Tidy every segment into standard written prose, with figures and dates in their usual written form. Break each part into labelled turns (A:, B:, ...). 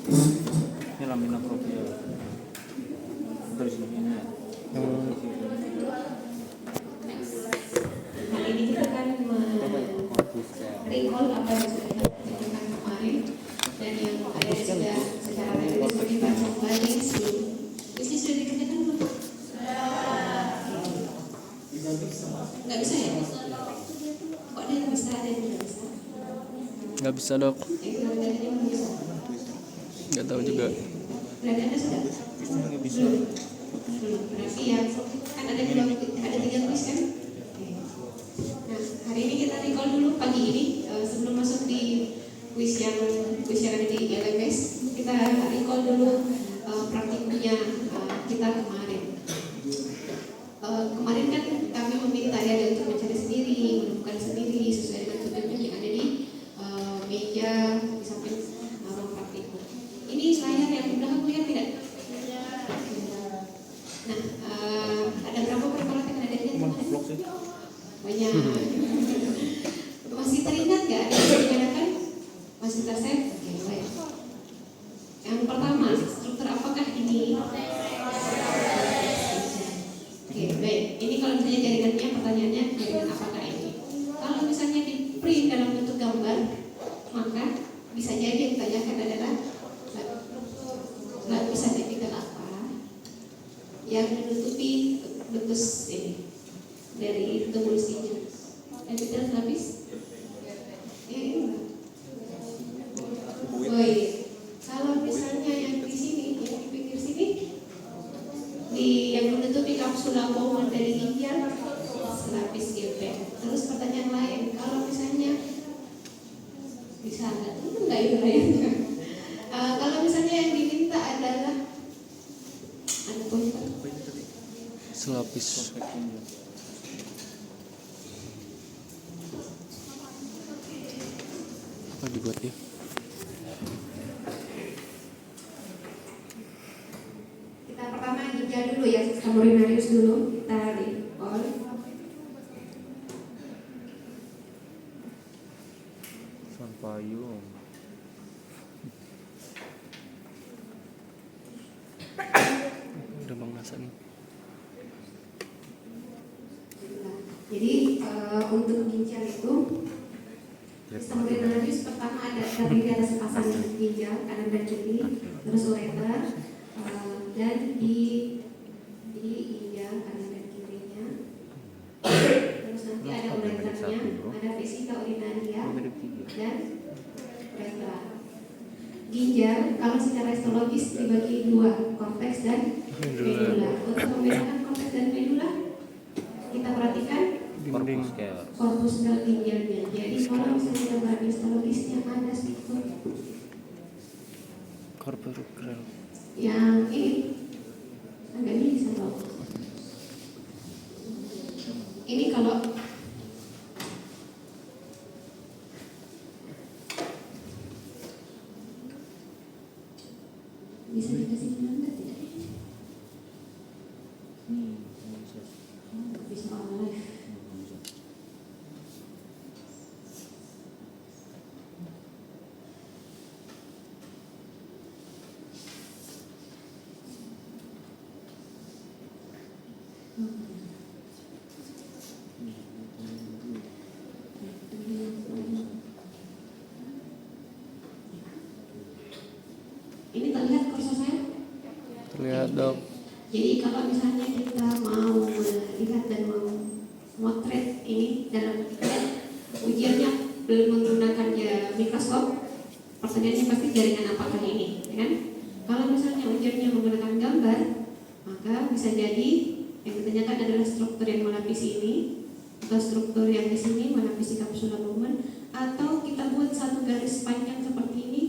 A: Ini lamina propria dari sini ya.
B: Hari ini kita akan recall apa yang sudah kita lakukan kemarin dan yang ada sudah secara teknis kita kembali sebelum isi sudah dikerjakan belum? Nggak bisa ya? Kok ada yang bisa, ada yang tidak bisa?
C: Nggak bisa dok, nggak tahu juga.
B: Berarti Anda sudah?
A: Nggak bisa.
B: Belum. Berarti ya kan ada tiga kuis kan? Nah, hari ini kita recall dulu pagi ini sebelum masuk di kuis yang ada di LMS, kita recall dulu praktikumnya kita kemarin. Kemarin kan kami meminta ya untuk mencari sendiri, menemukan sendiri sesuai dengan petunjuk yang ada di meja di samping ruang praktikum. Ini layar yang di belakang lihat tidak? Nah, ada berapa perkolak yang ada di kemarin? Banyak. Masih teringat nggak ada yang dibedakan? Masih tersayang? Oke, baik. Yang pertama, struktur apakah ini? Oke, baik. Ini kalau misalnya jaringannya, pertanyaannya jaringan apakah ini? Kalau misalnya di print dalam bentuk gambar, maka bisa jadi yang ditanyakan adalah lapisan epitel apa yang menutupi betus ini dari tubuh ginjal. Epitel lapis? Ya, ini. Oh iya. Kalau misalnya yang di sini, yang di pinggir sini, di yang menutupi kapsula Bowman dari ginjal, lapis gilbert. Terus pertanyaan lain, kalau misalnya bisa nggak itu layarnya? Kalau misalnya yang diminta adalah ada poin
C: Selapis. Apa dibuat ya?
B: kita pertama ginjal dulu ya, sistem urinarius dulu kita recall.
A: San payung.
C: Udah Bang Hasan.
B: Jadi untuk ginjal itu sistem urinarius pertama ada terdiri atas sepasang ginjal kanan dan kiri, terus ureter, dan di ginjal kanan dan kirinya, terus nanti ada ureternya, ada vesika urinaria dan uretra. Ginjal kalau secara histologis dibagi dua, korteks dan medula. Untuk membedakan korteks dan medula, kita perhatikan
C: Dinding.
B: korpus sel ginjalnya. Jadi kalau misalnya gambar histologisnya ada struktur
C: Korporal.
B: yang ini agak bisa loh. Ini kalau bisa dikasih gambar tidak? Bisa online. Ini terlihat kursor saya?
C: Terlihat dok.
B: Jadi kalau misalnya kita mau melihat dan mau motret ini dalam ujiannya belum menggunakan mikroskop, pertanyaannya pasti jaringan apakah ini, ya kan? Kalau misalnya ujiannya menggunakan gambar, maka bisa jadi yang ditanyakan adalah struktur yang melapisi ini, atau struktur yang di sini melapisi kapsula Bowman, atau kita buat satu garis panjang seperti ini,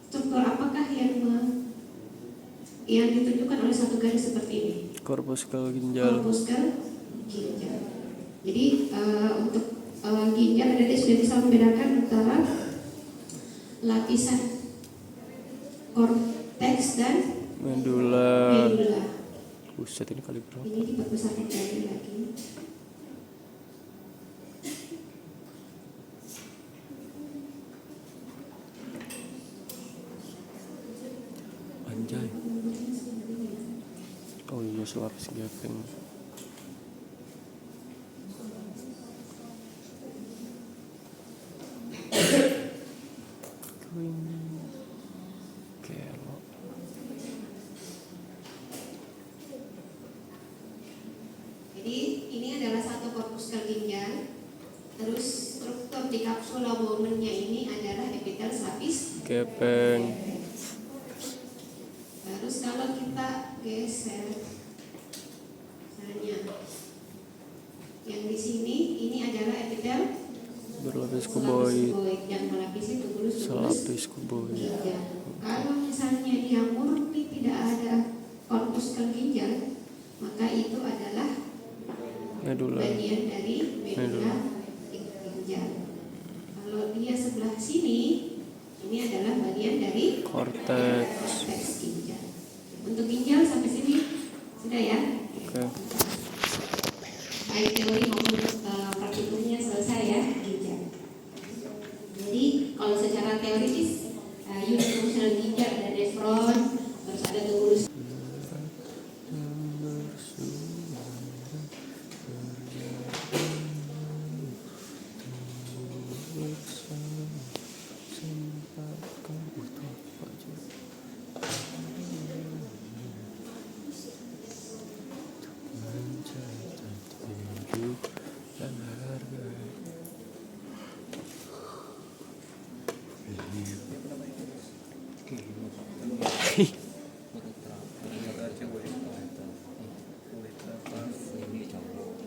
B: struktur apakah yang ditunjukkan oleh satu garis seperti ini?
C: Korpuskel ginjal.
B: Korpuskel ginjal. Jadi untuk ginjal tadi sudah bisa membedakan antara lapisan korteks dan
C: Medula.
B: medula.
C: Buset, ini kali berapa?
B: Ini diperbesarkan lagi.
C: Anjay. Oh iya, selapis gepeng. Kelo.
B: Jadi ini adalah satu korpuskel ginjal. Terus struktur di kapsula Bowmannya ini adalah epitel selapis
C: Gepeng.
B: Terus kalau kita geser, misalnya yang di sini ini adalah epitel
C: Berlapis
B: selapis
C: kuboid.
B: yang melapisi tubulus
C: Selapis kuboid.
B: ginjal. Kalau misalnya dia murni tidak ada korpuskel ginjal, maka itu adalah
C: Medula.
B: bagian dari medula ginjal. Kalau dia sebelah sini, ini adalah bagian dari
C: Cortex.
B: korteks ginjal. Untuk ginjal sampai sini sudah ya.
C: Oke.
B: Baik teori maupun praktikumnya selesai ya ginjal. Jadi kalau secara teoritis unit fungsional ginjal ada nefron, terus ada tubulus.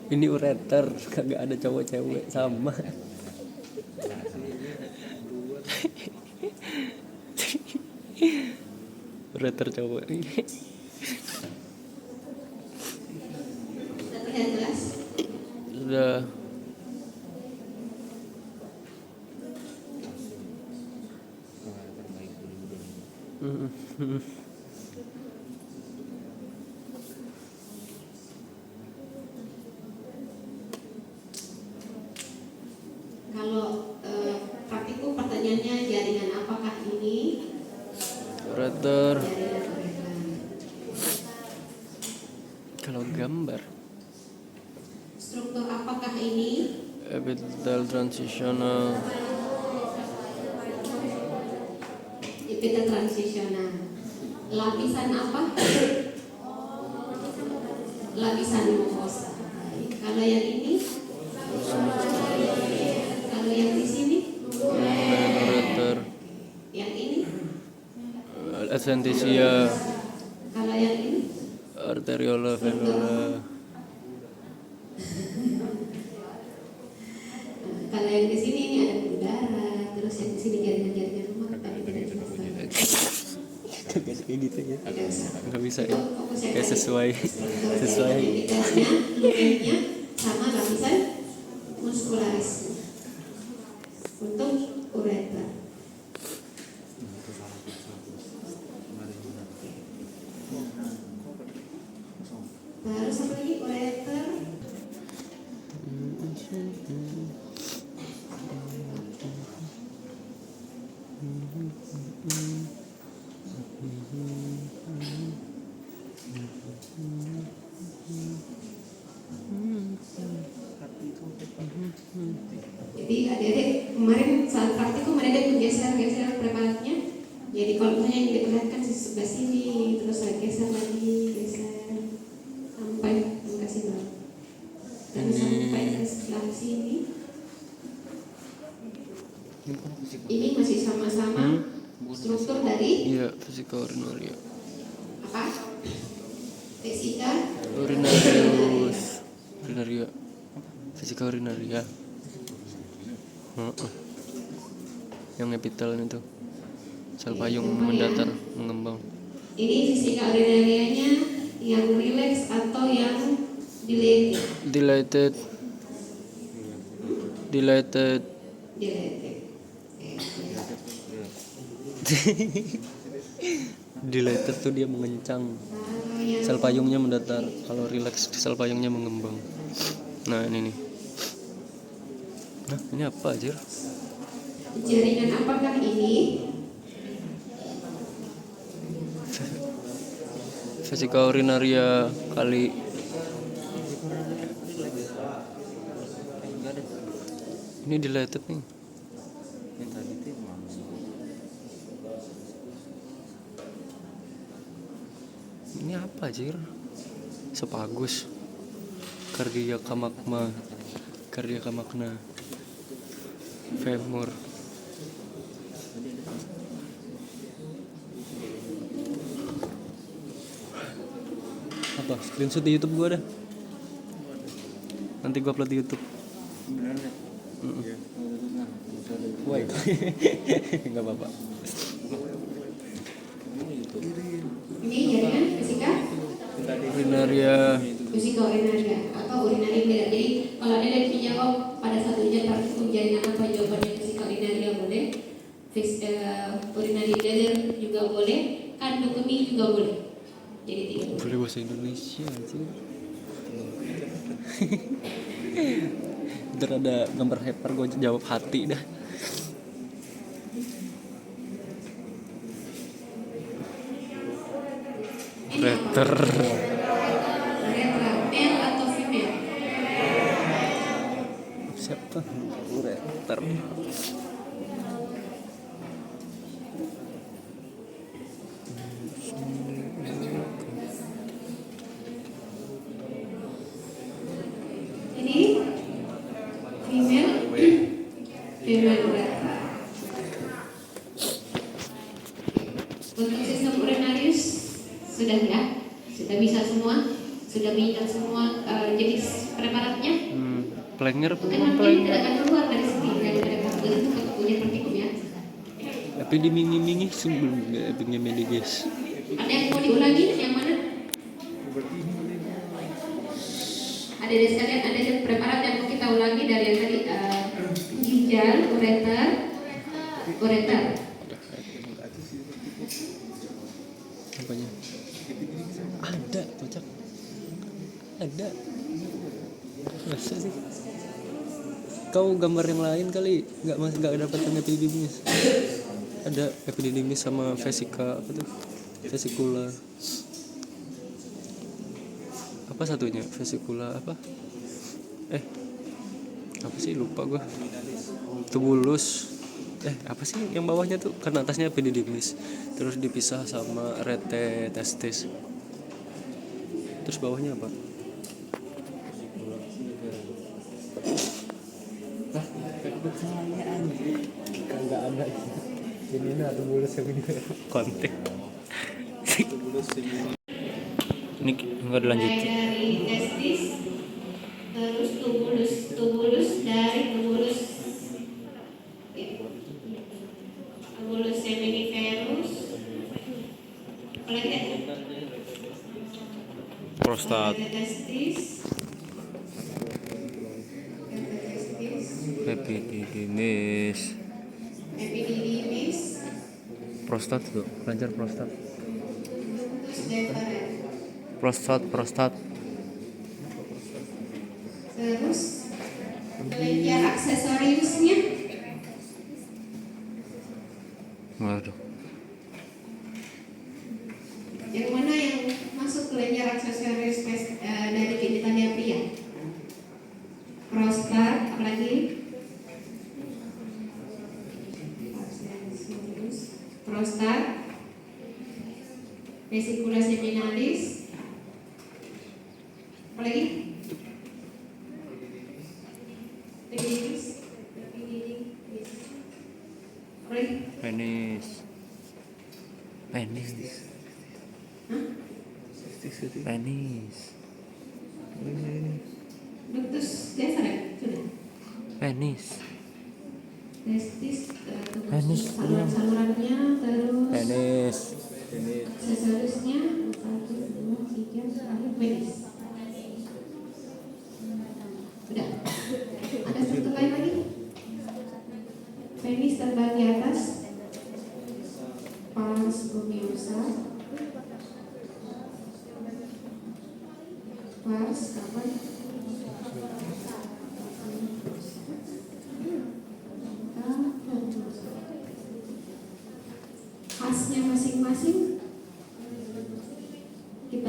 C: Ini ureter, kagak ada cowok cewek sama. Ureter cowok ini.
B: Sudah terlihat jelas?
C: Sudah.
B: Kalau praktikum pertanyaannya jaringan apakah ini?
C: Ureter.
B: Jaringan ureter.
C: Kalau gambar
B: Struktur apakah ini?
C: epitel transisional.
B: Epitel transisional. Lapisan apa? Lapisan mukosa. Kalau yang ini? Kalau yang di sini?
C: Ureter.
B: Yang ini?
C: Adventitia.
B: Kalau yang ini?
C: Arteriola venula.
B: Kalau yang di sini ini ada udara, terus yang di sini jaringan-jaringan rumah tapi tidak dimasukkan.
C: Kayak gitu ya.
B: Tidak usah.
C: Nggak bisa
B: Itu
C: ya.
B: fokusnya
C: Kayak
B: tadi.
C: sesuai.
B: Identitasnya, lumennya sama lapisan muskularis untuk ureter. Terus apa lagi ureter? Jadi adik-adik kemarin saat praktikum adik-adik menggeser-geser preparatnya. Jadi kalau misalnya yang diperlihatkan di sebelah sini, terus saya geser lagi, geser sampai ke sini. Dan sampai ke sebelah sini. Ini masih sama-sama struktur dari
C: Iya, vesika urinaria.
B: apa? Vesika
C: Urinarius. Urinaria. Vesika urinaria. Heeh. Yang epitel itu. Sel payung mendatar, mengembang.
B: Ini vesika urinarianya yang relax atau yang dilated?
C: Dilated. Dilated.
B: Dilated.
C: Dilated tuh dia mengencang.
B: Kalau yang
C: Sel payungnya mendatar. Kalau relax, sel payungnya mengembang. Nah, ini nih. Nah, ini apa aja?
B: jaringan apakah ini?
C: Vesika urinaria kali. Ini dilated nih.
A: Yang tadi itu mana?
C: Ini apa anjir? Sepagus. Cardiaca magma. Cardiaca magna. Femur. Apa? Screenshot di YouTube gua dah. Nanti gua upload di YouTube.
A: Beneran ya? Iya.
C: Woi. Enggak apa-apa.
B: Ini jaringan fisika
C: Urinaria.
B: fisika urinaria atau urinari beda. Jadi kalau ada yang menjawab pada satu ujian praktikum jaringan apa jawabannya fisika urinaria boleh, urinary bladder juga boleh, kandokemi juga boleh. Jadi tiga.
C: Boleh bahasa Indonesia sih. Ntar ada gambar hyper gue jawab hati dah. Ureter.
B: Uretra, male atau female?
C: Siapa? Ureter.
B: Ini female, female uretra. Untuk sistem urinarius sudah ya, sudah bisa semua, sudah mengingat semua jenis preparatnya.
C: Plenger
B: Kan
C: bukan
B: nanti
C: plenger.
B: tidak akan keluar dari sini daripada kategori itu ujian praktikum ya.
C: Tapi di mingi-mingi sebelum epidemi guys.
B: Ada yang mau diulangi? Yang mana? Ada dari sekalian, ada yang preparat yang mau kita ulangi dari yang tadi ginjal, ureter, ureter.
C: Apanya? Ada, kocak. Ada. Masa sih? Kau gambar yang lain kali nggak dapat yang epididymis. Ada epididymis sama vesika apa tuh? Vesikula. Apa satunya? Vesikula apa? Apa sih lupa gua. Tubulus. Apa sih yang bawahnya tuh? Kan atasnya epididymis. Terus dipisah sama rete testis. Terus bawahnya apa? Kagak ada. Ini ada bulus yang ini kontek. Ini enggak dilanjut.
B: Mulai dari testis, terus tubulus dari tubulus, ya. Tubulus seminiferus, apalagi ya?
C: Prostat.
B: Testis,
C: Epididymis.
B: epididymis,
C: Prostat tuh, kelenjar prostat.
B: ductus deferens.
C: Prostat.
B: Terus kelenjar aksesoriusnya,
C: Waduh.
B: yang mana yang masuk kelenjar aksesorius dari genitalia pria? Prostat, apalagi? Prostat, vesicula seminalis, apalagi? Epididymis, apalagi?
C: Penis.
B: Hah?
C: Penis.
B: Ductus deferens, sudah.
C: Penis.
B: Testis,
C: Penis.
B: saluran-salurannya, terus
C: Penis.
B: aksesorisnya 1, 2, 3, terakhir penis. Udah. Ada satu lain lagi. Penis terbagi atas, pars gomiosa, pars apa? Khasnya masing-masing kita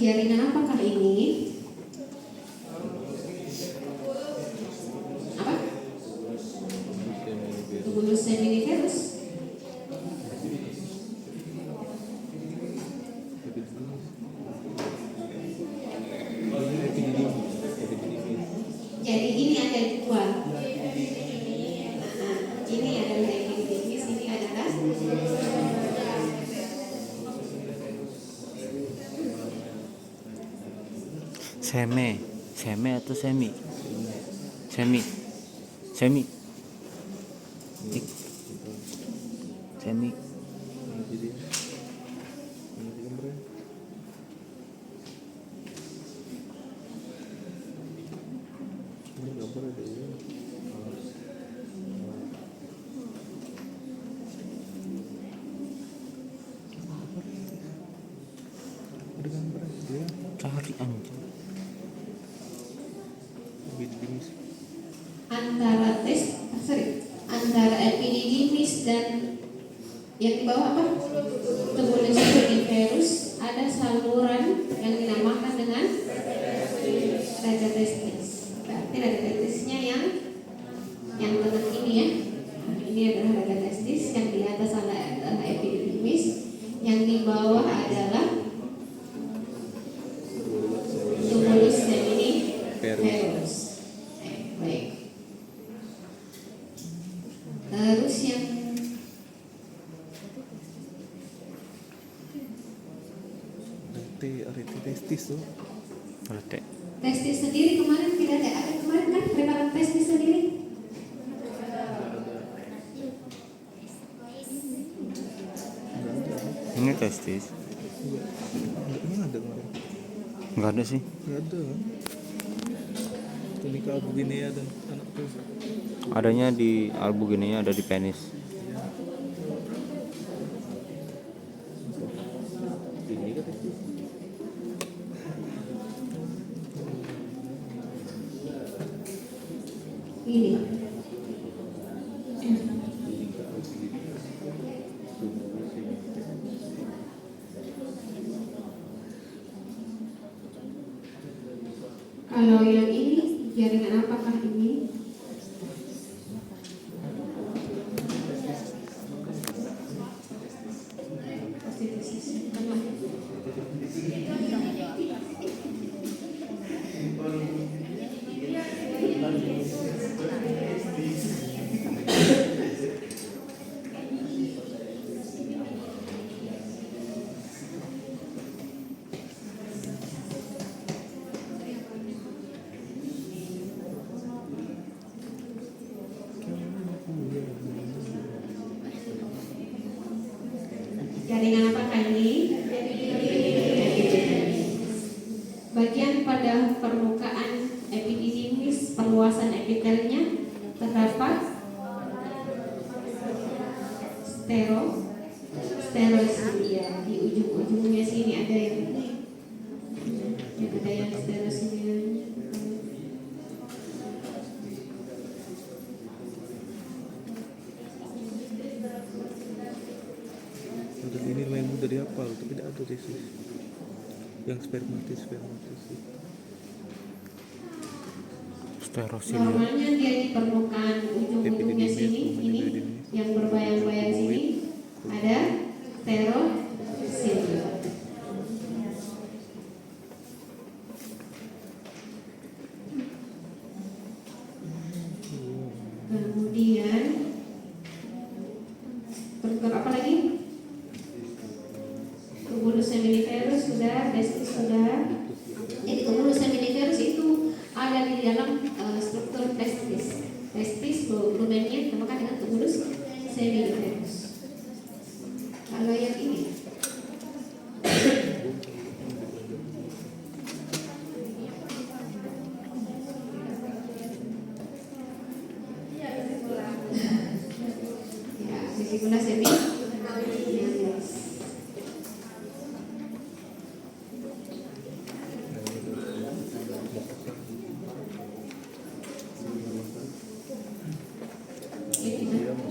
B: jaringan apakah ini? Apa? Tumulus seminiferus. Jadi ini ada dua. Nah, ini adalah epididymis, ini adalah
A: Seme atau semi? Semi. Semi. Semi. Cari anjing.
B: antara epididymis dan yang di bawah apa? Tumulus seminiferus, ada saluran yang dinamakan dengan raga testis. Berarti raga testisnya yang tengah ini ya. Nah, ini adalah raga testis, yang di atas adalah epididymis, yang di bawah adalah tumulus seminiferus. Baik. Terus yang
D: arete testis tuh.
A: Rete.
B: testis sendiri kemarin tidak ada kemarin kan preparat testis sendiri.
A: Ini testis.
D: Enggak ada kemarin.
A: Enggak ada sih.
D: Enggak ada. Tunika albuginea dan anak tuh.
A: Adanya di albuginea, ada di penis.
D: Ini kan testis.
B: Ini kalau yang ini jaringan apakah ini? Jaringan apakah ini? Bagian pada permukaan epididymis, perluasan epitelnya terdapat sterosia di ujung-ujungnya sini ada yang sterosia.
D: Dan ini lumayan mudah dihafal, tapi tidak ada testis. Yang spermatis.
A: Sterosil.
B: Normalnya dia di permukaan ujung-ujungnya sini, ini yang berbayang-bayang sini ada sterosil. Kemudian struktur apa lagi? Tumulus seminiferus sudah, testis sudah. Jadi tumulus seminiferus itu ada di dalam struktur testis. Testis lumennya dinamakan dengan tumulus seminiferus. Kalau yang ini ya, vesicula seminiferus.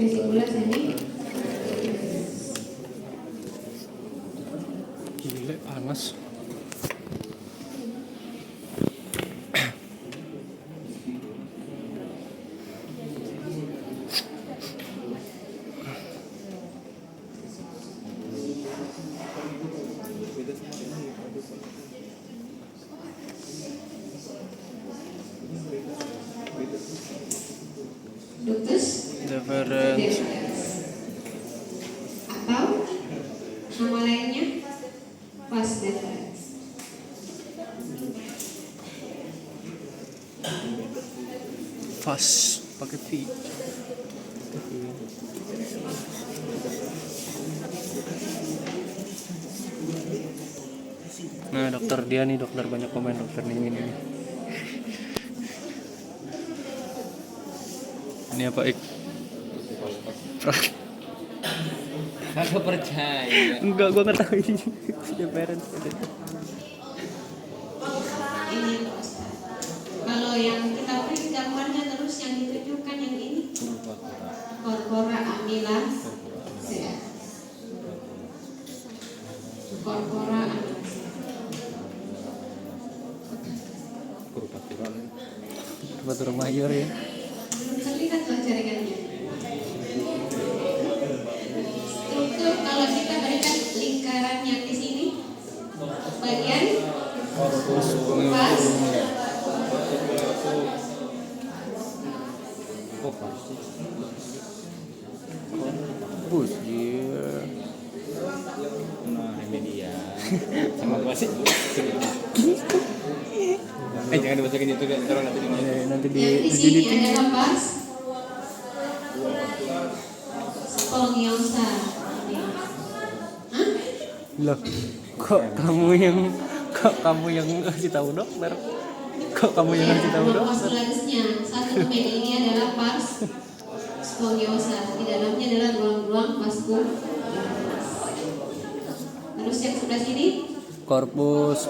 B: Vesicula seminiferus.
C: Gile panas.
B: ductus
C: deferens.
B: atau nama lainnya vas deferens.
C: Vas pakai V. Nah, dokter dia nih, dokter banyak komen dokter nih ini. Ini apa Ik?
A: Kagak percaya.
C: Enggak, gua nggak tahu ini. Deferens.
B: Ini loh, Ustaz. Kalau yang kita print gambarnya terus yang ditunjukkan yang ini corpora amylase. Corpora amylase.
C: Kurvatur mayor ya.
B: Belum terlihat loh jaringannya. Struktur kalau kita berikan lingkarannya di sini, bagian vas,
C: Bus dia.
A: Nah, ini dia. Sama gua sih. Jangan dibacain itu kan nanti di
C: Nanti
B: yang di sini adalah vas spongiosa. Hah?
C: Loh, kok kamu yang ngasih tahu dokter? Kok kamu yang ngasih tahu
B: Ruang
C: dokter?
B: vascularisnya satu domain ini adalah pars spongiosa. Di dalamnya adalah ruang-ruang vaskularis. Terus yang sebelah sini
C: Korpus.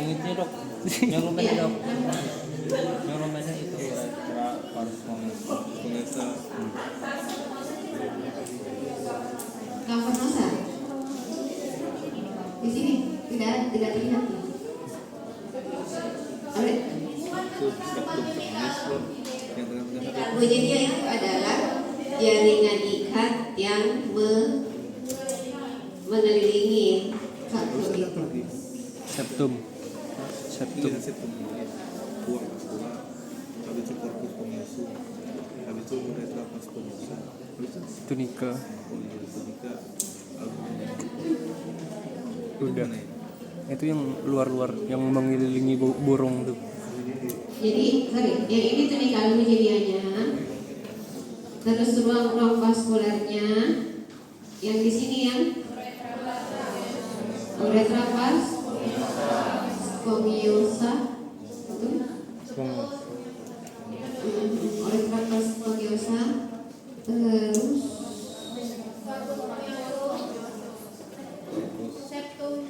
A: Ingatnya dok, yang lumayan dok, yang lumayan itu harus pengensa.
B: cavernosa. Di sini tidak terlihat. Ada.
D: Yang tengah-tengah ada.
B: Bunyinya itu adalah jaringan ikat yang mengelilingi satu itu.
C: Septum.
D: Iya, septum. Buang. Habis itu corpus spongiosum. Habis itu uretra vas spongiosum. Habis itu
C: Tunika.
D: tunica
C: Udah. Itu yang luar-luar yang mengelilingi burung tuh.
B: Jadi, yang ini tunika aluminiumnya. Terus ruang-ruang vaskularnya. Yang di sini yang uretra vas spongiosa. Uretra vas spongiosa. Terus septum.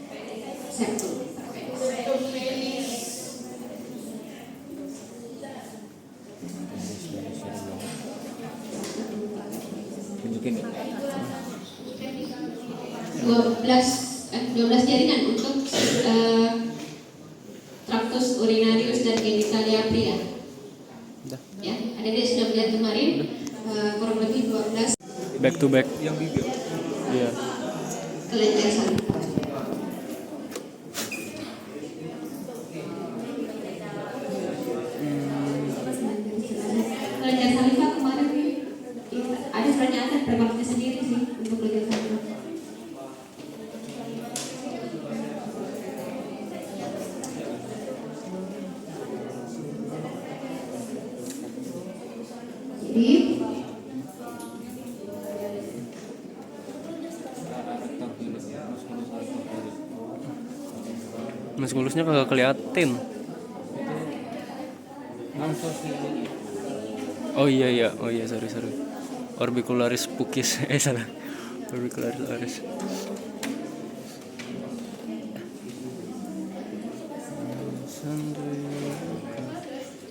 A: Tunjukin deh.
B: 12 jaringan untuk tractus urinarius dan genitalia pria.
C: Udah.
B: Ya, ada dia sudah melihat kemarin kurang lebih 12
C: Back to back.
D: yang bibir.
C: Iya.
B: kelenjar saliva. Kelenjar saliva kemarin ada sebenarnya ada preparatnya sendiri sih untuk kelenjar saliva. Jadi
C: Muskulusnya kagak kelihatan. Oh iya, sorry. Orbicularis pukis. Salah. Orbicularis oris.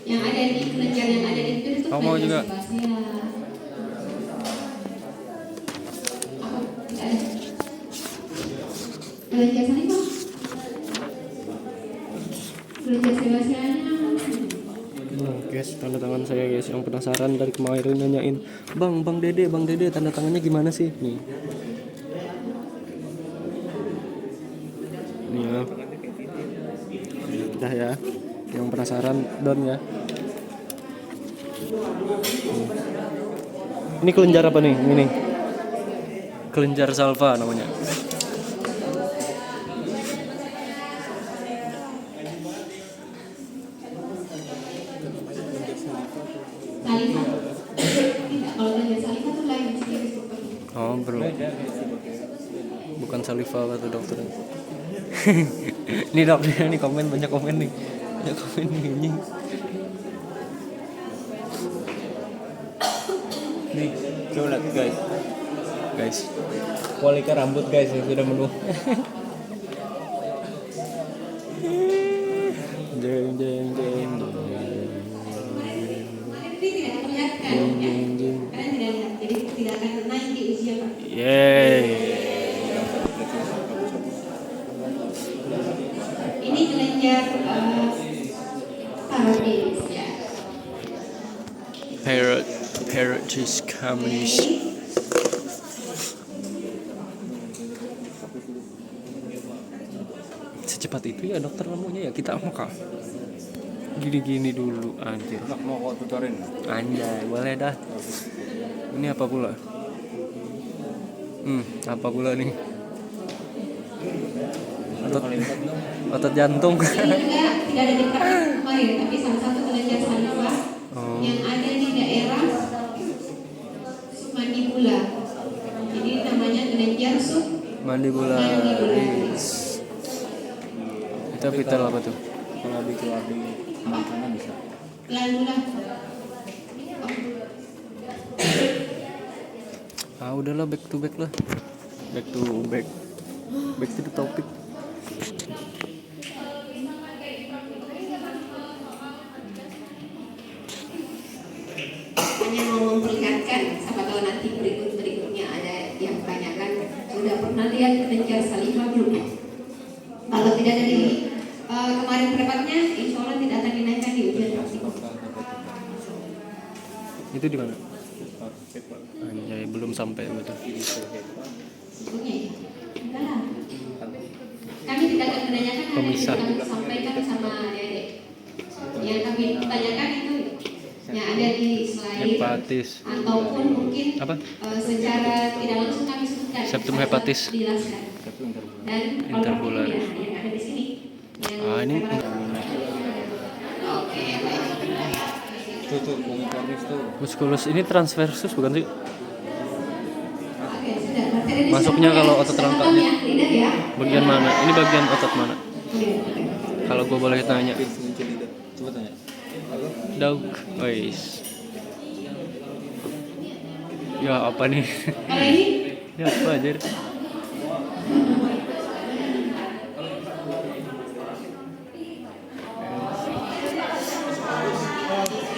B: yang ada di kelenjar yang ada di bibir itu
C: Kamu mau juga?
B: sebasia. Apa? Tidak ada. Kelenjar saliva. Kelenjar sebasianya.
C: Guys, tanda tangan saya guys, yang penasaran dari kemarin nanyain, Bang Dede, tanda tangannya gimana sih? Nih ya, kita ya. Yang penasaran down ya. Ini kelenjar apa nih? Ini kelenjar salva namanya.
B: Saliva. Tidak, kalau kelenjar saliva itu lain sendiri strukturnya.
C: Oh, belum. Bukan saliva kata dokter. Ini dokter nih komen, banyak komen nih. Banyak komen nih ini.
A: Nih, coba lihat guys.
C: Guys,
A: Kualitas rambut guys yang sudah menuh.
C: jeng jeng jeng.
B: Kemarin ini tidak terlihatkan ya. Kalian tidak lihat, jadi tidak akan naik di usia Pak.
C: Yeay.
B: Ini kelenjar parotis ya.
C: Parotis communis. Secepat itu ya dokter nemunya ya, kita maka gini-gini dulu anjir.
A: Nak mau kau tutorin?
C: Anjay, boleh dah. Ini apa pula? Apa pula nih? Otot jantung.
B: Ini juga tidak ada di praktek kemarin, tapi salah satu kelenjar saliva yang ada di daerah submandibula. Jadi namanya kelenjar
C: Mandibularis. Itu vital apa tuh?
A: Kalau dikeluar di makanan bisa.
B: glandula.
C: Udahlah, back to back lah. Back to the topic.
B: Hanya mau memperlihatkan, siapa tahu nanti berikutnya ada yang tanyakan, sudah pernah lihat kelenjar saliva belum? Kalau tidak dari kemarin pendapatnya, insya Allah tidak akan dinaikkan di ujian praktikum.
C: Itu di mana? Anjay, belum sampai betul.
B: Sebelumnya ya, enggak lah. Kami tidak akan menanyakan hanya yang
C: Pemisah.
B: kami sampaikan sama adik-adik. Yang kami tanyakan itu yang ada di slide
C: Hepatis.
B: ataupun mungkin
C: Apa?
B: secara tidak langsung kami sebutkan.
C: Septum
B: Saya
C: hepatis.
B: Dijelaskan. Dan
C: Interbularis.
B: yang ada di sini.
C: Ini
B: Oke, baik.
A: Tuh, unicornis tuh.
C: musculus ini transversus bukan sih?
B: Oke, sudah. Materi di
C: Masuknya
B: sana
C: kalau
B: ya.
C: otot
B: Sudah
C: rangkanya.
B: paham ya, lidah ya.
C: Bagian mana? Ini bagian otot mana?
B: Oke.
C: Kalau gue boleh tanya.
D: Muncul lidah.
A: Coba tanya.
C: Daug. Wais. Ya apa nih?
B: Kalau ini
C: Ini apa aja?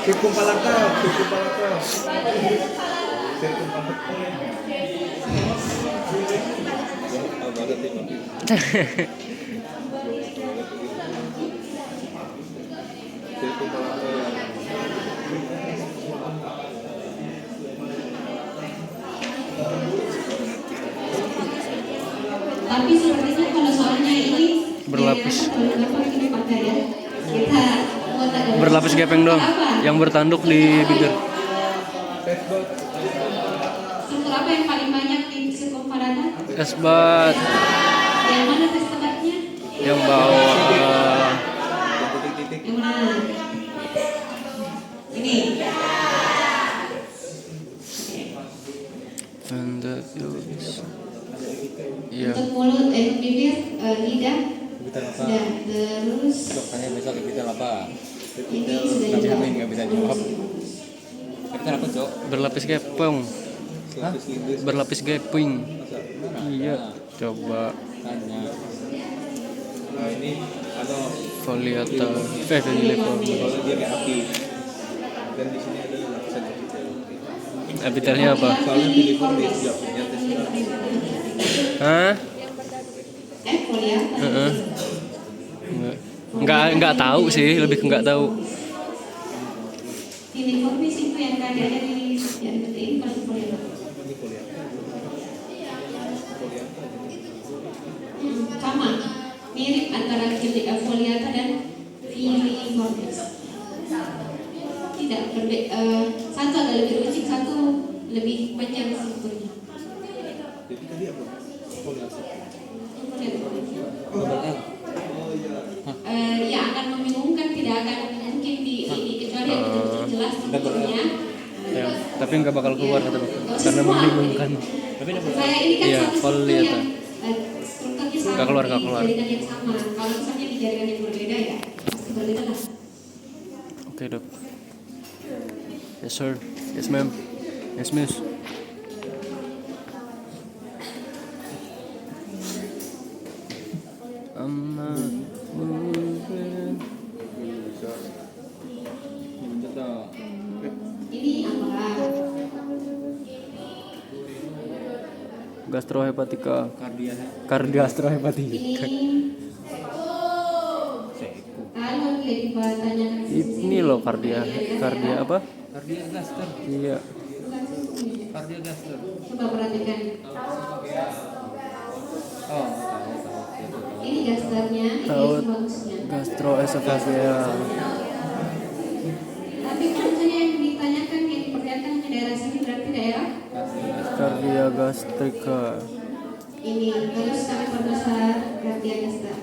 D: Sirkumpalata.
B: tapi sepertinya kalau soalnya ini
C: Berlapis.
B: ini pakai ya. Kita
C: Berlapis gepeng dong. Yang bertanduk di bibir.
B: struktur apa yang paling banyak di sirkumparata?
C: Esbat.
B: Yang mana tes tempatnya?
C: Yang bawah.
B: Yang mana? Ini.
C: Iya.
B: Untuk mulut, bibir, lidah,
A: Kita apa?
B: sudah. Terus
A: Cok, tanya besok kita apa?
B: ini sudah
A: Tapi
B: dijawab.
A: nggak bisa jawab. Kita apa, Cok?
C: Berlapis gepeng.
A: Hah?
C: Berlapis gepeng.
A: Mana?
C: Iya. Coba.
A: Tanya.
D: Nah ini ada
C: Foliata. Foliata.
D: kalau dia kayak api. Dan di sini ada lapisan kecil.
C: Epitelnya apa?
D: Soalnya filiformis nggak punya tesnya.
C: Hah?
B: Foliata.
C: Heeh. Enggak tahu sih, lebih ke enggak tahu.
B: Filiformis itu yang keadaannya di yang penting kalau foliata.
D: Ini foliata.
B: Sama, mirip antara foliata dan piliformis. Tidak satu agak lebih runcing, satu lebih panjang strukturnya.
D: Jadi tadi apa? Foliase.
A: Double L.
B: Ya akan membingungkan, tidak akan mungkin di kecuali yang betul-betul jelas strukturnya.
C: Ya, tapi nggak bakal keluar kata dokter
B: Nggak usah
C: karena
B: keluar.
C: membingungkan.
A: Tapi double L.
B: Saya ini kan
C: Iya,
B: satu struktur
C: foliate.
B: yang strukturnya sama
C: Nggak keluar,
B: di
C: nggak keluar.
B: jaringan yang sama. Kalau misalnya di jaringan yang berbeda ya pasti berbeda lah.
C: Oke dok. Yes sir. Yes ma'am. Yes miss. I'm not moving.
B: Ini apa?
C: Gastrohepatika.
A: Kardia.
C: Kardiastrohepatika.
B: Ini kalau dia ditanyakan
C: Ini loh kardia apa?
A: Kardia gaster.
C: Iya.
A: Kardia gaster.
B: coba perhatikan.
A: Oh, tahu.
B: Ini gasternya, ini
C: Tahu.
B: bagusnya.
C: Gastroesophageal.
B: Tapi kalau misalnya yang ditanyakan yang diperlihatkan hanya daerah sini berarti daerah
C: Kardia gastrika.
B: ini terus sampai perbesar kardia gaster.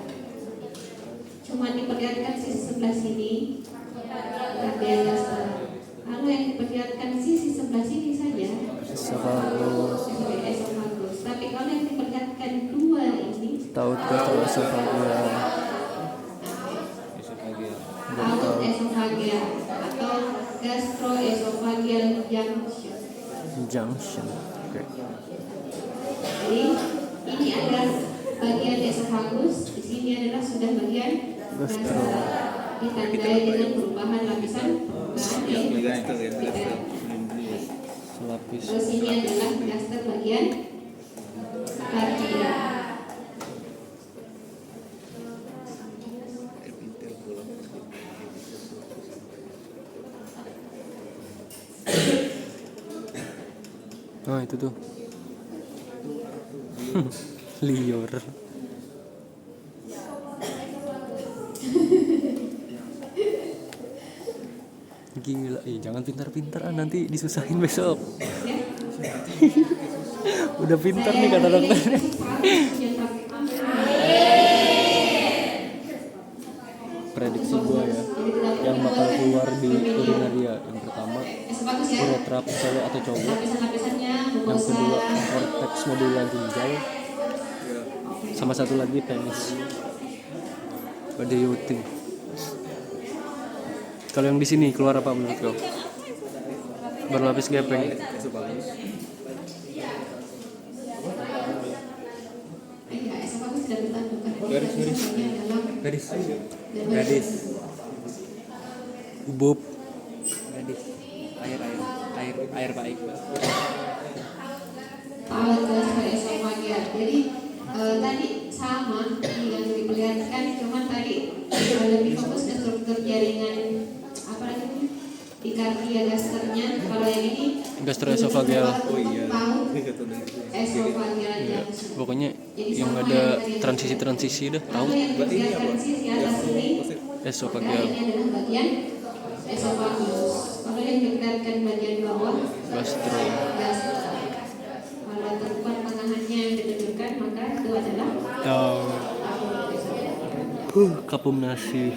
B: Cuma diperlihatkan sisi sebelah sini kardia gaster. Lalu yang diperlihatkan sisi sebelah sini saja
C: Esophagus.
B: sebagai esophagus. Tapi kalau yang diperlihatkan dua ini
C: Taut gastroesophageal.
A: Esophageal.
B: taut esophageal atau gastroesophageal junction.
C: Junction. Oke.
B: Jadi ini adalah bagian esophagus, di sini adalah sudah bagian
C: Gastro.
B: ditandai dengan perubahan lapisan bahan
D: Gaster ya, gaster.
C: Selapis.
B: Terus ini adalah gaster bagian kardia.
C: Nah itu tuh. Lior. Gila, jangan pintar-pintar nanti disusahin besok.
B: Ya.
C: Udah pintar nih kata dokter. Prediksi gue ya, yang bakal keluar di urinaria yang pertama
B: Esophagus ya.
C: uretra cewek atau cowok,
B: Lapisan-lapisannya
C: yang
B: mukosa.
C: kedua korteks medula ginjal, sama satu lagi penis. What do you think? Kalau yang di sini keluar apa menurut kau? Berlapis gepeng.
B: Enggak, esophagus tidak bertanduk.
A: Garis. Gadis.
C: Ubub.
A: Gadis. Air baik.
B: Alat gastroesophageal. Jadi tadi sama yang diperlihatkan, cuman tadi lebih fokus ke struktur jaringan apa lagi di kardia gasternya. Kalau yang ini
C: Gastroesophageal.
D: Oh iya.
B: Tahu
D: Ini kata dokter.
B: esophageal
C: Ya,
B: junction.
C: pokoknya
B: Jadi
C: yang
B: sama
C: ada
B: yang tadi.
C: transisi dah tahu.
B: Lalu yang
D: Berarti ini
B: diperlihatkan
D: apa?
B: sisi atas ini
C: Esophageal.
B: ini adalah bagian esophagus. Kalau yang diperlihatkan bagian bawah
C: Gastro.
B: gastro. Kalau tempat tangannya yang ditunjukkan maka itu adalah
C: Tahu. Kapum nasi.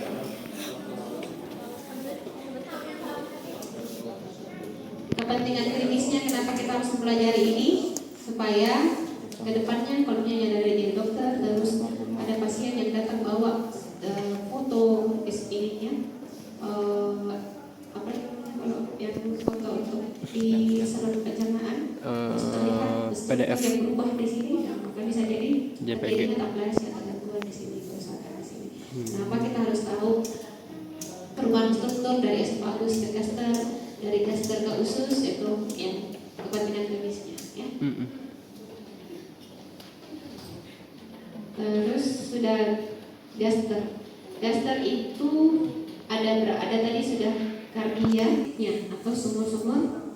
B: kepentingan klinisnya. Kenapa kita harus mempelajari ini? Supaya kedepannya kalau misalnya ada jadi dokter terus ada pasien yang datang bawa foto ininya apa kalau yang foto untuk di saluran pencernaan
C: PDF.
B: yang berubah di sini, maka bisa jadi
C: JPG.
B: terjadi ablasi atau gangguan di sini, kerusakan di sini. Kenapa kita harus tahu perubahan struktur dari esophagus ke gaster, dari gaster ke usus, itu yang kepentingan klinisnya ya. Terus sudah gaster. Gaster itu ada tadi sudah kardianya atau sumur-sumur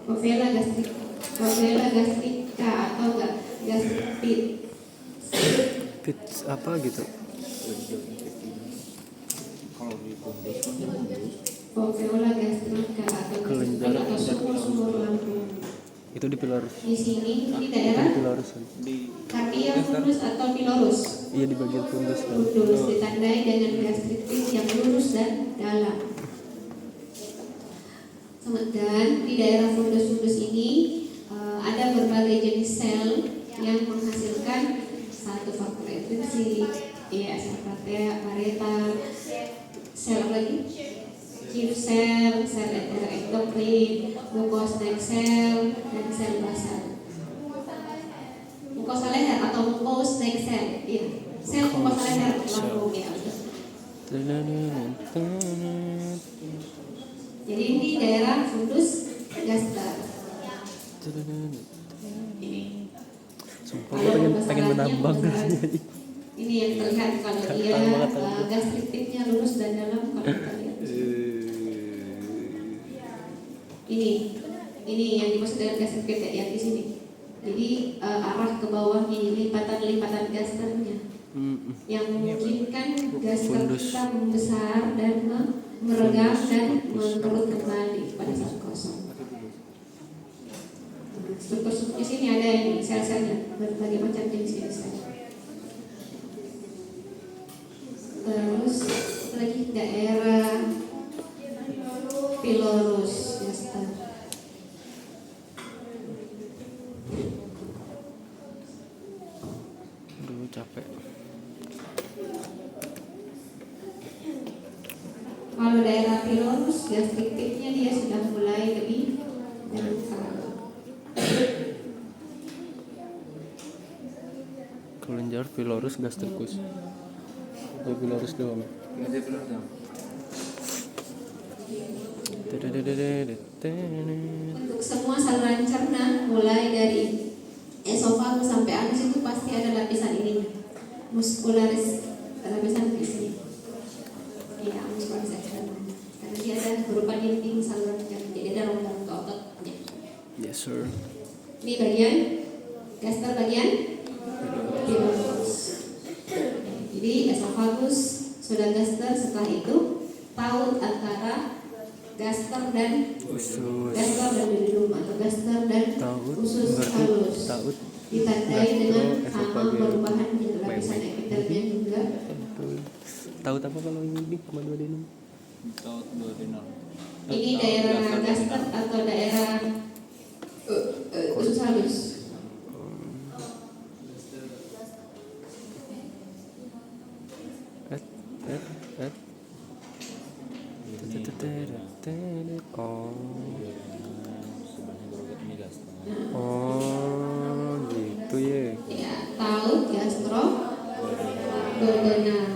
B: ovela gastrika atau gastrit.
C: Pits apa gitu?
D: Kalau di pundus kan dia pundus.
B: Foveola gastrica atau
C: Kelenjar.
B: atau sumur-sumur lambung.
C: Itu di pilorus.
B: Di sini di
C: Di
B: daerah
C: pilorus kan.
D: Di
B: kardia fundus atau pilorus.
C: Iya di bagian fundus kan.
B: Fundus ditandai dengan gastritis yang lurus dan dalam. Dan di daerah fundus-fundus ini ada berbagai jenis sel yang menghasilkan satu faktor intrinsik, ya sel parietal, sel apa lagi? Chief cell, sel endokrin, mucosal cell, dan sel basal. Mucosal leher atau mucosal cell, ya. Sel mucosal leher lambung ya. Jadi ini daerah fundus gaster. Ini.
C: Sumpah gue pengen menambang.
B: Ini yang terlihat kalau dia gastritiknya lurus dan dalam kalau kita lihat. Ini yang dimaksud dengan gastrit yang di sini. Jadi arah ke bawah ini lipatan gasternya yang memungkinkan gaster kita membesar dan meregang dan mengerut kembali pada saat kosong. Struktur di sini ada ini sel-selnya berbagai macam jenis sel. Terus lagi daerah pilorus gaster.
C: Aduh capek.
B: Kalau daerah pilorus gastritiknya dia sudah mulai lebih dangkal.
C: Kelenjar pilorus gastricus. Atau pilorus doang.
A: Kelenjar pilorus doang.
B: Untuk semua saluran cerna mulai dari esofagus sampai anus itu pasti ada lapisan ini muscularis, lapisan di sini. Ya, muscularis eksternal. Karena dia ada berupa dinding saluran cerna, jadi ada rongga ototnya.
C: Yes sir.
B: Ini bagian gaster bagian pilorus. Jadi esofagus sudah gaster, setelah itu paut antara gaster dan
C: Usus.
B: gaster dan duodenum atau gaster dan
C: Taut.
B: usus
C: Berarti
B: halus
C: taut.
B: ditandai dengan hama
C: Gastroesophageal.
B: perubahan lapisan epitelnya juga.
C: Taut apa kalau ini sama duodenum?
A: Taut duodenal.
B: Ini daerah gaster atau daerah usus halus.
C: Oh.
A: Ini gaster.
C: Oh, gitu ya.
B: Ya, taut gastro duodenal.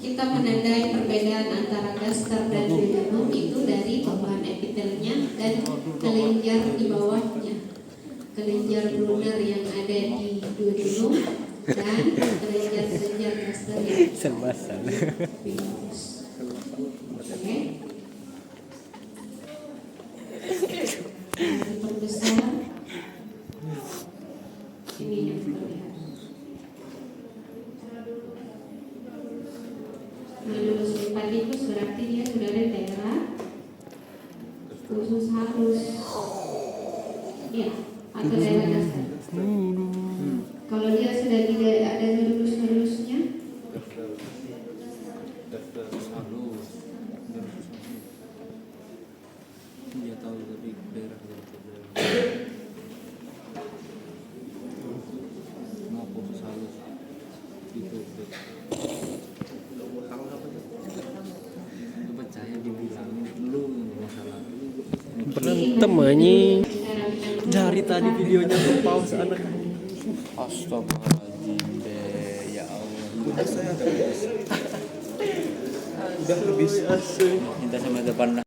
B: Kita menandai perbedaan antara gaster dan duodenum itu dari perubahan epitelnya dan kelenjar di bawahnya. Kelenjar brunner yang ada di duodenum dan kelenjar gaster yang
C: Selbasan.
B: pilorus. Oke. Perbesar. Ini yang terlihat. Menurut simpatikus berarti dia sudah ada daerah usus halus, ya, atau daerah gaster. Kalau dia sudah tidak ada halus-halusnya,
A: Halus. Dia tahu tapi daerah mau khusus halus itu percaya dibilangin lu nggak masalah.
C: Berantem anjing. Dari tadi videonya tuh pause anak.
A: Astagfirullahaladzim deh, ya Allah.
D: udah saya udah habis.
A: Minta sama depan